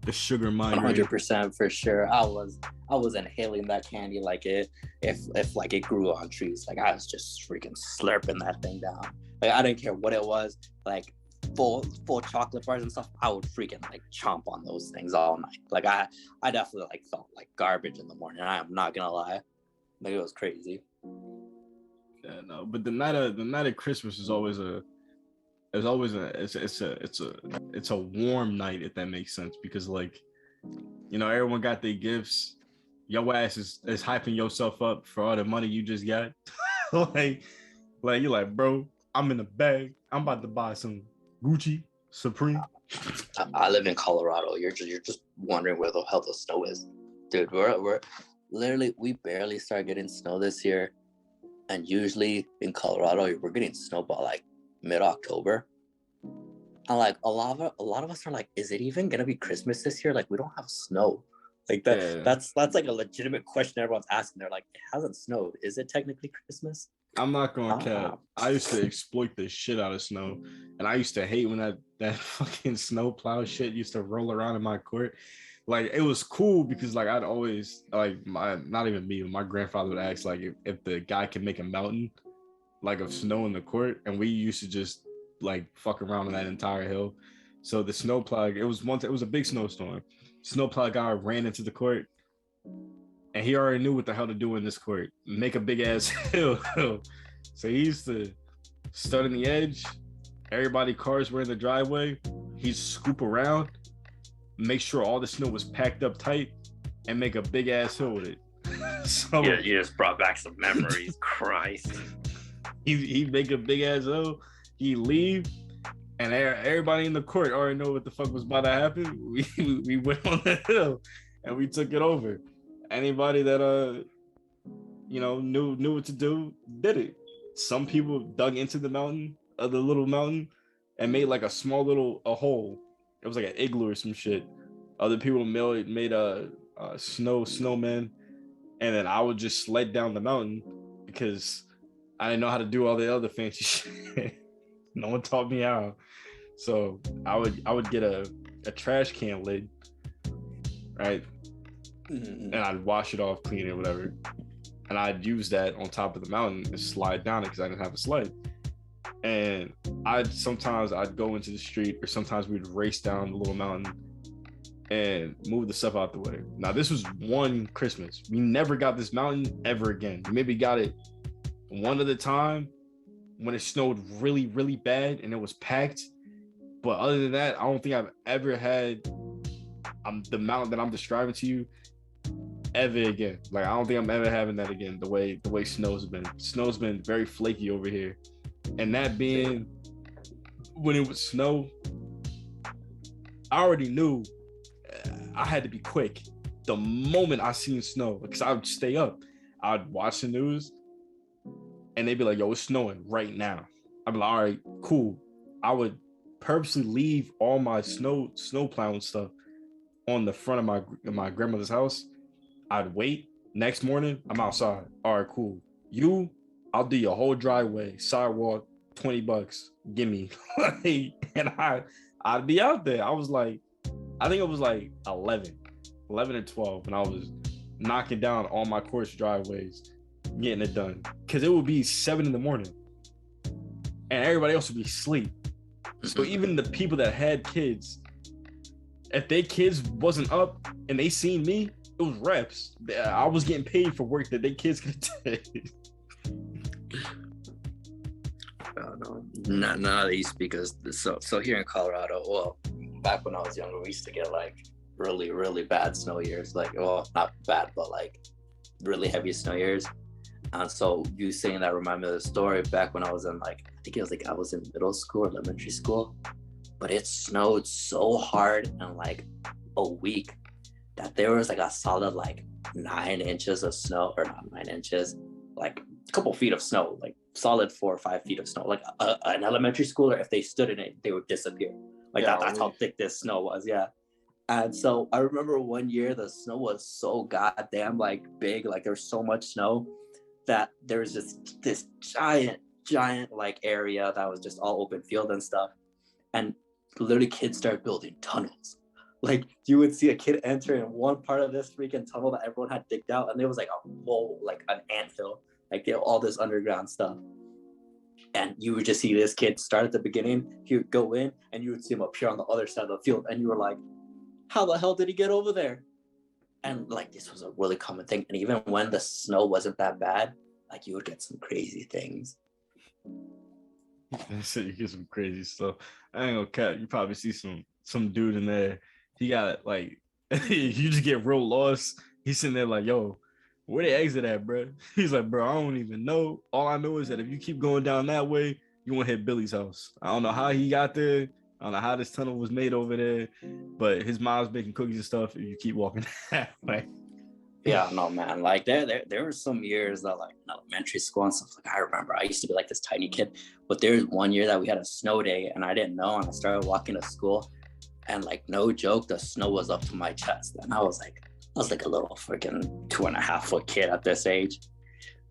The sugar migraine. 100% for sure. I was inhaling that candy like if like it grew on trees. Like I was just freaking slurping that thing down. Like I didn't care what it was. Like full chocolate bars and stuff, I would freaking like chomp on those things all night. Like I definitely like felt like garbage in the morning. I am not gonna lie. Like it was crazy. Yeah, no, but the night of Christmas is always a warm night, if that makes sense, because like, you know, everyone got their gifts. Your ass is hyping yourself up for all the money you just got. like you're like, bro, I'm in the bag. I'm about to buy some Gucci, Supreme. I live in Colorado. You're just wondering where the hell the snow is, dude. We're literally, we barely started getting snow this year, and usually in Colorado we're getting snow by like mid-October. And like a lot of us are like, is it even gonna be Christmas this year? Like we don't have snow. Like that. Yeah. That's like a legitimate question everyone's asking. They're like, it hasn't snowed. Is it technically Christmas? I'm not gonna cap. I used to exploit the shit out of snow, and I used to hate when that fucking snow plow shit used to roll around in my court. Like it was cool because like I'd always like not even me, but my grandfather would ask like if the guy can make a mountain like of snow in the court, and we used to just like fuck around on that entire hill. So the snowplow, it was a big snowstorm. Snowplow guy ran into the court, and he already knew what the hell to do in this court. Make a big ass hill. So he used to start on the edge. Everybody cars were in the driveway. He'd scoop around, make sure all the snow was packed up tight, and make a big ass hill with it. So yeah, you just brought back some memories. Christ. He'd make a big ass hill. He'd leave, and everybody in the court already know what the fuck was about to happen. We went on the hill, and we took it over. Anybody that knew what to do did it. Some people dug into the little mountain, and made like a small little hole. It was like an igloo or some shit. Other people made a snowman, and then I would just sled down the mountain because I didn't know how to do all the other fancy shit. No one taught me how. So I would get a trash can lid, right? And I'd wash it off, clean it, whatever. and I'd use that on top of the mountain and slide down it because I didn't have a sled. And I'd go into the street, or sometimes we'd race down the little mountain and move the stuff out the way. Now, this was one Christmas. We never got this mountain ever again. We maybe got it one other time when it snowed really, really bad and it was packed. But other than that, I don't think I've ever had the mountain that I'm describing to you ever again. Like, I don't think I'm ever having that again. The way snow's been very flaky over here. And that being when it would snow, I already knew I had to be quick. The moment I seen snow, because I would stay up, I'd watch the news, and they'd be like, "Yo, it's snowing right now." I'd be like, "All right, cool." I would purposely leave all my snow plowing stuff on the front of my grandmother's house. I'd wait. Next morning, I'm outside. All right, cool. I'll do your whole driveway, sidewalk, $20. Gimme. And I'd be out there. I think it was like 11 or 12, and I was knocking down all my course driveways, getting it done. Because it would be 7 in the morning, and everybody else would be asleep. So even the people that had kids, if their kids wasn't up and they seen me, it was reps. I was getting paid for work that their kids could take. No, none of these, because so here in Colorado, well, back when I was younger, we used to get like really, really bad snow years. Like, well, not bad, but like really heavy snow years. And so you saying that reminded me of the story back when I was in like, I think it was like I was in middle school, elementary school, but it snowed so hard in like a week that there was like a solid like 9 inches of snow, or not 9 inches, like a couple feet of snow, like solid 4 or 5 feet of snow. Like an elementary schooler, if they stood in it, they would disappear. Like that's how thick this snow was. Yeah. And so I remember one year the snow was so goddamn like big, like there was so much snow that there was just this giant like area that was just all open field and stuff. And literally kids started building tunnels. Like you would see a kid enter in one part of this freaking tunnel that everyone had digged out, and there was like a whole, like an anthill, like they have all this underground stuff. And you would just see this kid start at the beginning, he would go in, and you would see him appear on the other side of the field, and you were like, how the hell did he get over there? And like this was a really common thing. And even when the snow wasn't that bad, like you would get some crazy things. So you get some crazy stuff. I ain't gonna cap. You probably see some dude in there. He got like, you just get real lost. He's sitting there like, yo, where they exit at, bro? He's like, bro, I don't even know. All I know is that if you keep going down that way, you won't hit Billy's house. I don't know how he got there. I don't know how this tunnel was made over there, but his mom's making cookies and stuff if you keep walking that way. Yeah, no, man. Like there were some years that like in elementary school and stuff. Like I remember I used to be like this tiny kid, but there was one year that we had a snow day and I didn't know, and I started walking to school, and like no joke, the snow was up to my chest, and I was like a little freaking 2.5 foot kid at this age,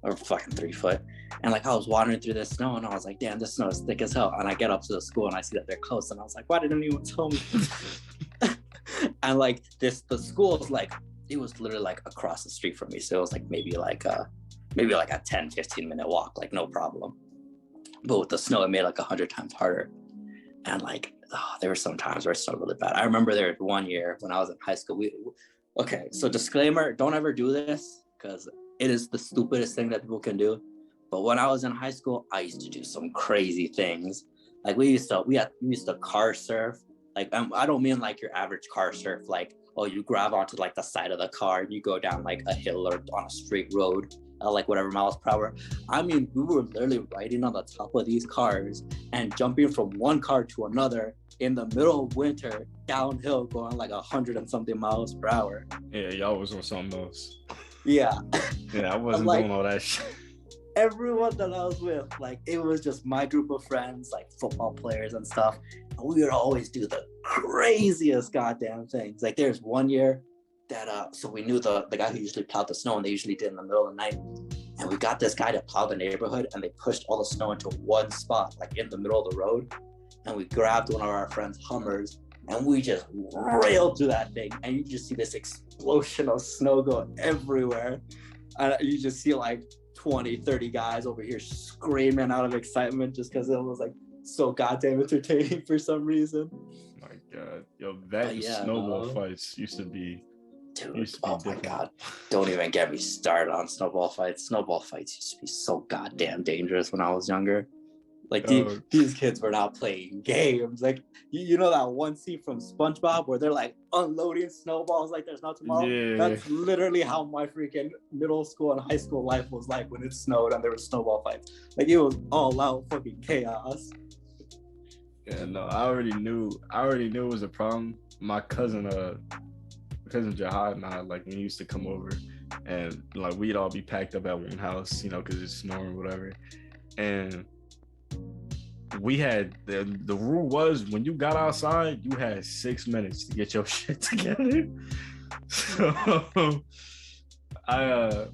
or fucking 3 foot. And like I was wandering through this snow, and I was like, damn, this snow is thick as hell. And I get up to the school and I see that they're closed, and I was like, why didn't anyone tell me? And like the school is like, it was literally like across the street from me, so it was like maybe like a 10-15 minute walk, like no problem. But with the snow, it made like 100 times harder. And like there were some times where it snowed really bad. I remember there was one year when I was in high school. Okay, so disclaimer, don't ever do this because it is the stupidest thing that people can do. But when I was in high school, I used to do some crazy things. Like we used to car surf. Like I don't mean like your average car surf, like, oh, you grab onto like the side of the car and you go down like a hill or on a straight road, like whatever miles per hour. I mean, we were literally riding on the top of these cars and jumping from one car to another in the middle of winter, downhill, going like 100 and something miles per hour. Yeah, y'all was on something else. Yeah. Yeah, I wasn't like, doing all that shit. Everyone that I was with, like it was just my group of friends, like football players and stuff. And we would always do the craziest goddamn things. Like there's one year that so we knew the guy who usually plowed the snow, and they usually did in the middle of the night. And we got this guy to plow the neighborhood, and they pushed all the snow into one spot, like in the middle of the road. And we grabbed one of our friends' Hummers, and we just railed through that thing. And you just see this explosion of snow go everywhere. And you just see like 20, 30 guys over here screaming out of excitement just because it was like so goddamn entertaining for some reason. My God, yo, that and snowball fights used to be. Dude, oh my God. Don't even get me started on snowball fights. Snowball fights used to be so goddamn dangerous when I was younger. Like these kids were not playing games. Like you know that one scene from SpongeBob where they're like unloading snowballs like there's no tomorrow? Yeah. That's literally how my freaking middle school and high school life was like when it snowed and there were snowball fights. Like it was all out fucking chaos. Yeah, no, I already knew it was a problem. My cousin Jihad and I, like, when he used to come over and like we'd all be packed up at one house, you know, because it's snowing or whatever. And we had the rule was when you got outside, you had 6 minutes to get your shit together. So I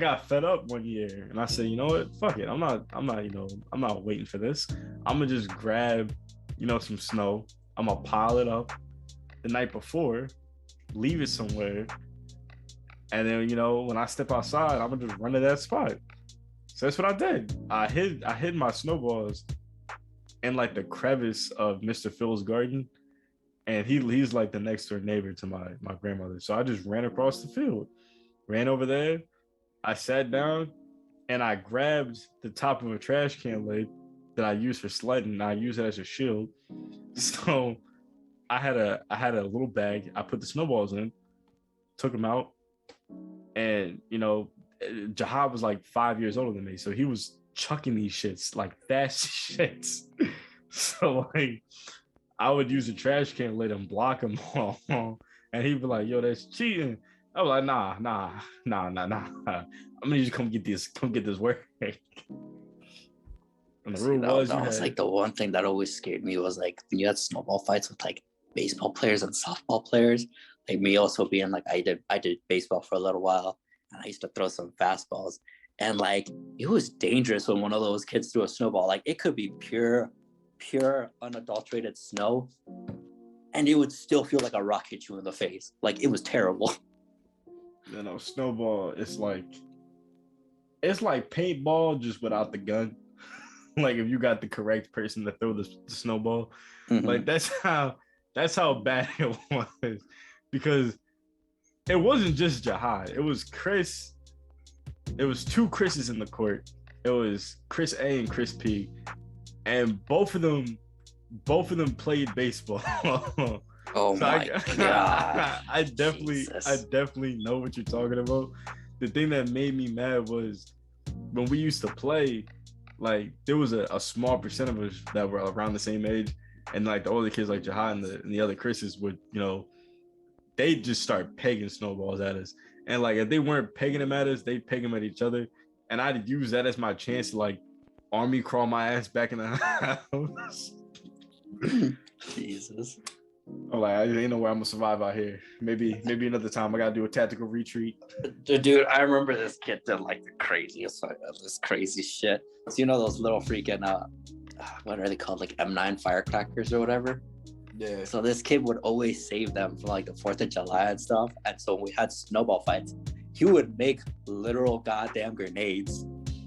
got fed up one year and I said, you know what, fuck it. I'm not waiting for this. I'm gonna just grab, you know, some snow. I'm gonna pile it up the night before, leave it somewhere, and then, you know, when I step outside, I'm gonna just run to that spot. So that's what I did. I hid my snowballs in like the crevice of Mr. Phil's garden, and he's like the next door neighbor to my grandmother. So I just ran across the field, ran over there. I sat down, and I grabbed the top of a trash can lid that I used for sledding. And I used it as a shield. So I had a little bag. I put the snowballs in, took them out, and, you know, Jihad was like 5 years older than me, so he was chucking these shits like fast shits. So like I would use a trash can lid and block them all, and he'd be like, "Yo, that's cheating." I was like, "Nah. I'm gonna just come get this work." And the rule was like the one thing that always scared me was like when you had snowball fights with like baseball players and softball players. Like me also being like I did baseball for a little while. And I used to throw some fastballs, and like it was dangerous when one of those kids threw a snowball. Like it could be pure unadulterated snow, and it would still feel like a rock hit you in the face. Like it was terrible. You know, snowball, it's like paintball just without the gun. Like if you got the correct person to throw the snowball, like that's how bad it was, because it wasn't just Jihad. It was Chris. It was two Chris's in the court. It was Chris A and Chris P, and both of them played baseball. Oh my God! I definitely know what you're talking about. The thing that made me mad was when we used to play. Like there was a small percent of us that were around the same age, and like the older kids like Jihad and the other Chris's would, you know, they'd just start pegging snowballs at us. And like if they weren't pegging them at us, they'd peg them at each other. And I'd use that as my chance to like army crawl my ass back in the house. Jesus. I'm like, I ain't know where I'm gonna survive out here. Maybe another time I gotta do a tactical retreat. Dude, I remember this kid did like the craziest, this crazy shit. So you know those little freaking what are they called? Like M9 firecrackers or whatever? Yeah. So this kid would always save them for like the 4th of July and stuff. And so when we had snowball fights, he would make literal goddamn grenades.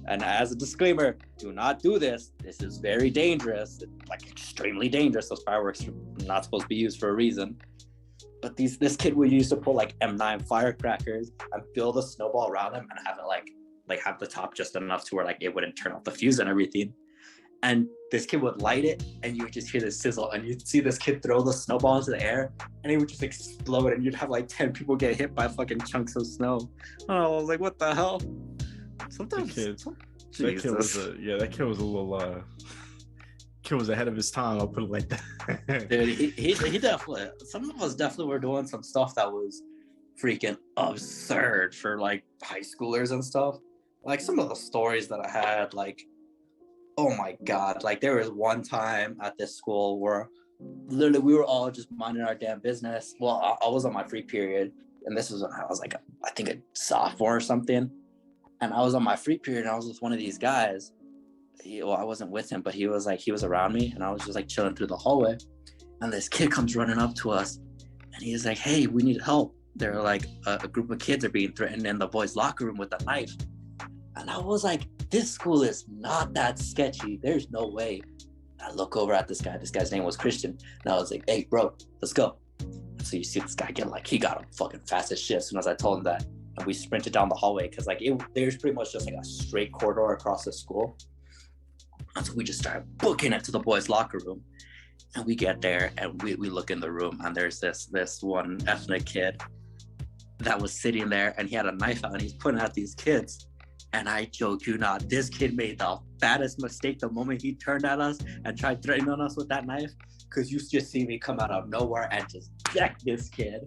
And as a disclaimer, do not do this. This is very dangerous, like extremely dangerous. Those fireworks are not supposed to be used for a reason. But this kid would used to pull like M9 firecrackers and build a snowball around them and have it like have the top just enough to where like it wouldn't turn off the fuse and everything. And this kid would light it, and you would just hear the sizzle, and you'd see this kid throw the snowball into the air, and it would just explode, and you'd have like 10 people get hit by fucking chunks of snow. Oh, I was like, what the hell? Sometimes that kid was a little kid was ahead of his time. I'll put it like that. Dude, he definitely. Some of us definitely were doing some stuff that was freaking absurd for like high schoolers and stuff. Like some of the stories that I had, like, oh my God, like there was one time at this school where literally we were all just minding our damn business. Well, I was on my free period, and this was when I was like, I think a sophomore or something. And I was on my free period, and I was with one of these guys. I wasn't with him, but he was around me, and I was just like chilling through the hallway. And this kid comes running up to us, and he's like, "Hey, we need help." they're like a group of kids are being threatened in the boys' locker room with a knife. And I was like, this school is not that sketchy. There's no way. I look over at this guy. This guy's name was Christian. And I was like, hey, bro, let's go. And so you see this guy get like, he got him fucking fast as shit as soon as I told him that. And we sprinted down the hallway because like there's pretty much just like a straight corridor across the school. And so we just started booking it to the boys' locker room. And we get there and we look in the room and there's this one ethnic kid that was sitting there and he had a knife out and he's putting at these kids. And I joke you not, this kid made the baddest mistake the moment he turned at us and tried threatening on us with that knife. Because you just see me come out of nowhere and just jack this kid.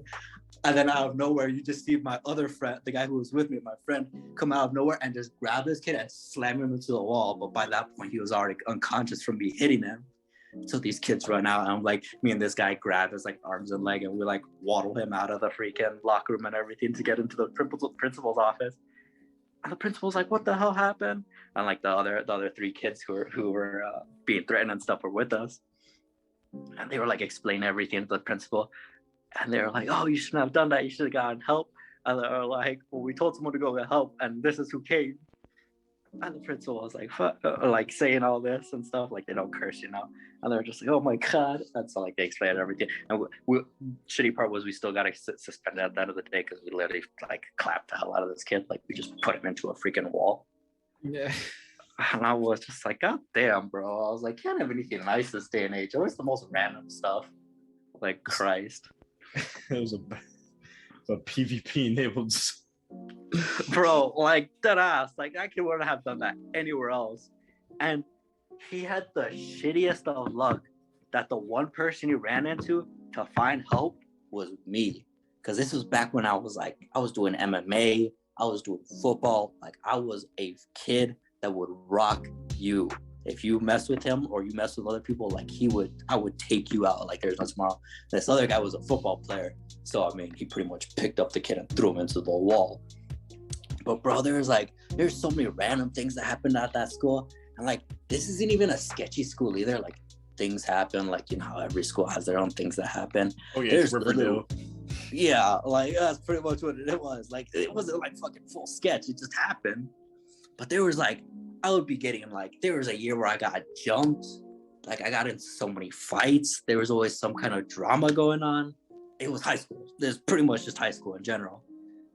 And then out of nowhere, you just see my other friend, the guy who was with me, my friend, come out of nowhere and just grab this kid and slam him into the wall. But by that point, he was already unconscious from me hitting him. So these kids run out and I'm like, me and this guy grab his like arms and leg and we like waddle him out of the freaking locker room and everything to get into the principal's office. And the principal's like, what the hell happened? And like the other three kids who were being threatened and stuff were with us. And they were like explaining everything to the principal. And they were like, oh, you shouldn't have done that. You should have gotten help. And they were like, well, we told someone to go get help. And this is who came. And the principal was like, like saying all this and stuff. Like they don't curse, you know. And they were just like, oh my God. And so like they explained everything. And shitty part was we still got suspended at the end of the day because we literally like clapped the hell out of this kid. Like we just put him into a freaking wall. Yeah. And I was just like, God damn, bro. I was like, can't have anything nice this day and age. Always the most random stuff. Like Christ. It was a PvP enabled. Bro, like dead ass. Like I could wouldn't have done that anywhere else. And he had the shittiest of luck that the one person he ran into to find help was me. Because this was back when I was doing MMA, I was doing football. Like I was a kid that would rock you. If you mess with him or you mess with other people, like I would take you out like there's no tomorrow. This other guy was a football player. So I mean, he pretty much picked up the kid and threw him into the wall. But bro, there's so many random things that happened at that school. And like, this isn't even a sketchy school either. Like things happen, like, you know, how every school has their own things that happen. Oh yeah, there's Riverdale. Yeah, like that's pretty much what it was. Like it wasn't like fucking full sketch. It just happened. But there was like, I would be getting like, there was a year where I got jumped. Like I got in so many fights. There was always some kind of drama going on. It was high school. There's pretty much just high school in general.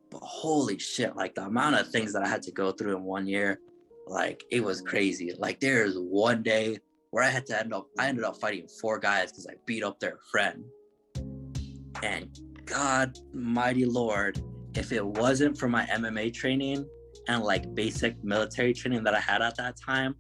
But holy shit, like the amount of things that I had to go through in 1 year, like it was crazy. Like there's one day where I ended up fighting 4 guys because I beat up their friend. And God mighty Lord, if it wasn't for my MMA training and like basic military training that I had at that time,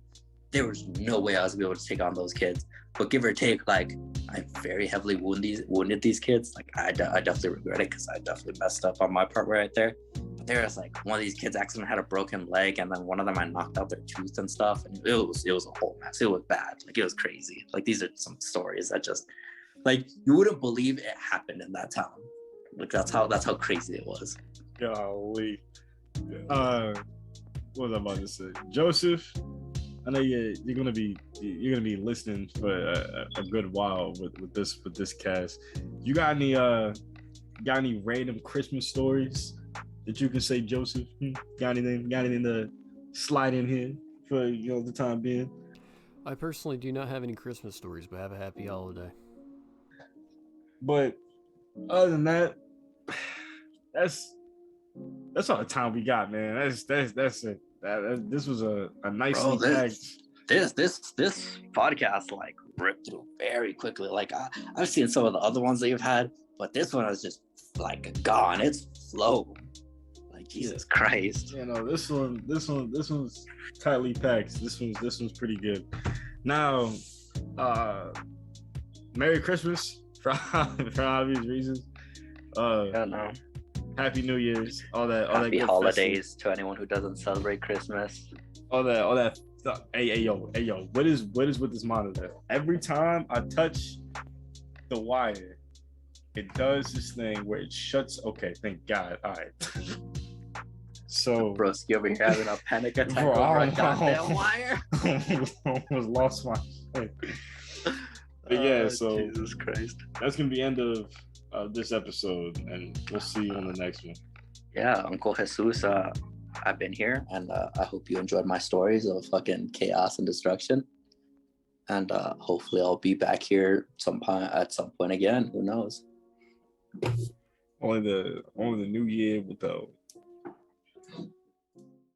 there was no way I was gonna be able to take on those kids. But give or take, like I very heavily wounded these kids. Like I definitely regret it because I definitely messed up on my part right there. But there was like one of these kids accidentally had a broken leg, and then one of them I knocked out their tooth and stuff, and it was a whole mess. It was bad. Like it was crazy. Like these are some stories that just like you wouldn't believe it happened in that town. Like that's how crazy it was. Golly. What was I about to say? Joseph, I know you're gonna be listening for a good while with this cast. You got any random Christmas stories that you can say, Joseph? Got anything to slide in here for the time being? I personally do not have any Christmas stories, but have a happy holiday. But other than that, that's all the time we got, man. That's it. This was a nice this podcast like ripped through very quickly. Like I've seen some of the other ones that you've had, but this one is just like gone. It's flow. Like Jesus Christ. This one's tightly packed. This one's pretty good. Now, Merry Christmas for obvious reasons. No. Happy New Year's, all that Happy good holidays to anyone who doesn't celebrate Christmas. All that stuff. Hey yo, what is with this monitor? Every time I touch the wire, it does this thing where it shuts. Okay, thank God. All right. So Broski over here having a panic attack over a goddamn wire. Almost lost my shit. But yeah, so Jesus Christ. that's gonna be end of this episode, and we'll see you on the next one. Yeah, Uncle Jesus, I've been here, and I hope you enjoyed my stories of fucking chaos and destruction. And hopefully I'll be back here at some point again. Who knows? Only the new year with